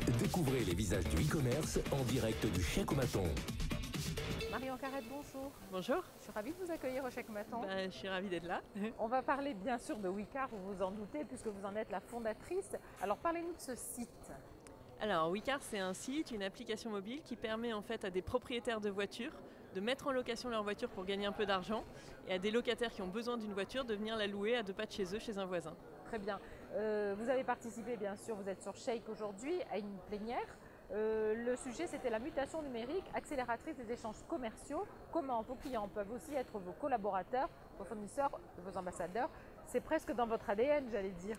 Découvrez les visages du e-commerce en direct du Chèque-O-Maton. Marion Carrette, bonjour. Bonjour. Je suis ravie de vous accueillir au Chèque-O-Maton. Je suis ravie d'être là. On va parler bien sûr de Wecar, vous vous en doutez, puisque vous en êtes la fondatrice. Alors parlez-nous de ce site. Alors Wecar, c'est un site, une application mobile qui permet en fait à des propriétaires de voitures de mettre en location leur voiture pour gagner un peu d'argent et à des locataires qui ont besoin d'une voiture de venir la louer à 2 pas de chez eux, chez un voisin. Très bien. Vous avez participé bien sûr, vous êtes sur Shake aujourd'hui, à une plénière. Le sujet c'était la mutation numérique, accélératrice des échanges commerciaux. Comment vos clients peuvent aussi être vos collaborateurs, vos fournisseurs, vos ambassadeurs. C'est presque dans votre ADN, j'allais dire.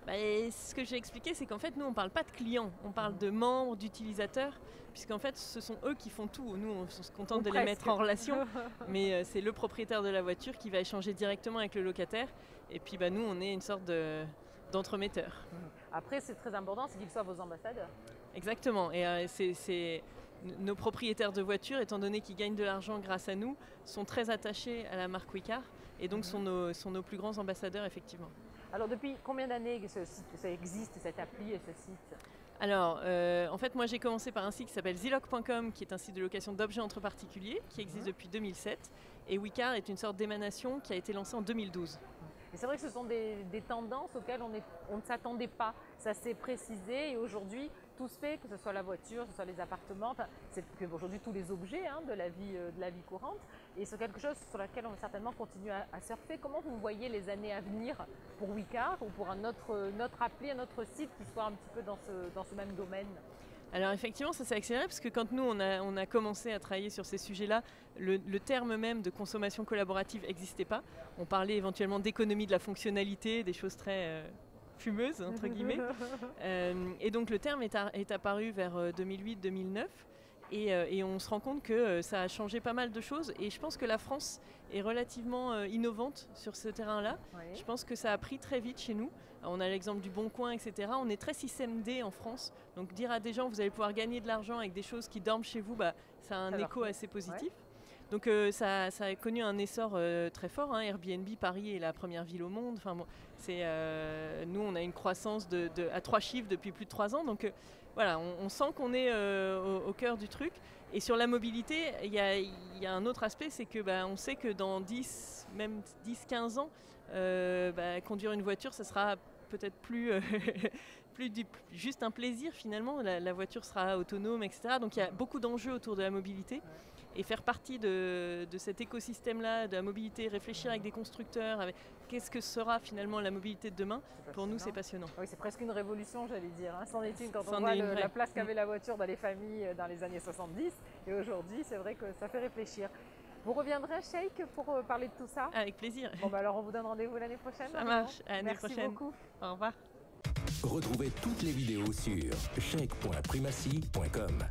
Ce que j'ai expliqué, c'est qu'en fait, nous, on ne parle pas de clients, on parle de membres, d'utilisateurs, puisqu'en fait, ce sont eux qui font tout. Nous, on se contente de les mettre en relation, mais c'est le propriétaire de la voiture qui va échanger directement avec le locataire. Et puis, nous, on est une sorte d'entremetteur. Après, c'est très important, c'est qu'ils soient vos ambassadeurs. Exactement. Et nos propriétaires de voitures, étant donné qu'ils gagnent de l'argent grâce à nous, sont très attachés à la marque Wecar et donc sont nos plus grands ambassadeurs, effectivement. Alors depuis combien d'années que ça existe, cette appli et ce site? Alors, en fait, moi j'ai commencé par un site qui s'appelle Zilog.com, qui est un site de location d'objets entre particuliers, qui existe depuis 2007. Et Wecar est une sorte d'émanation qui a été lancée en 2012. Et c'est vrai que ce sont des tendances auxquelles on ne s'attendait pas. Ça s'est précisé et aujourd'hui, tout se fait, que ce soit la voiture, que ce soit les appartements, c'est aujourd'hui tous les objets de la vie courante. Et c'est quelque chose sur lequel on va certainement continuer à surfer. Comment vous voyez les années à venir pour Wecar ou pour notre appli, un autre site qui soit un petit peu dans ce même domaine? Alors effectivement, ça s'est accéléré parce que quand nous, on a commencé à travailler sur ces sujets-là, le terme même de consommation collaborative n'existait pas. On parlait éventuellement d'économie de la fonctionnalité, des choses très fumeuses, entre guillemets. Et donc le terme est apparu vers 2008-2009. Et on se rend compte que ça a changé pas mal de choses. Et je pense que la France est relativement innovante sur ce terrain-là. Oui. Je pense que ça a pris très vite chez nous. On a l'exemple du Bon Coin, etc. On est très système D en France. Donc dire à des gens, vous allez pouvoir gagner de l'argent avec des choses qui dorment chez vous, ça a un écho assez positif. Ouais. Donc ça a connu un essor très fort. Airbnb, Paris est la première ville au monde. Enfin, nous, on a une croissance à 3 chiffres depuis plus de 3 ans. Donc voilà, on sent qu'on est au cœur du truc. Et sur la mobilité, il y a un autre aspect, c'est que on sait que dans 10-15 ans, conduire une voiture, ça sera peut-être plus juste un plaisir finalement. La voiture sera autonome, etc. Donc il y a beaucoup d'enjeux autour de la mobilité. Et faire partie de cet écosystème-là, de la mobilité, réfléchir avec des constructeurs, avec qu'est-ce que sera finalement la mobilité de demain, pour nous c'est passionnant. Oui, c'est presque une révolution, j'allais dire. C'en est une quand on voit la place qu'avait la voiture dans les familles dans les années 70. Et aujourd'hui, c'est vrai que ça fait réfléchir. Vous reviendrez à Shake pour parler de tout ça? Avec plaisir. Bon, alors on vous donne rendez-vous l'année prochaine. Ça marche, à l'année prochaine. Merci beaucoup. Au revoir. Retrouvez toutes les vidéos sur chèque.primacy.com.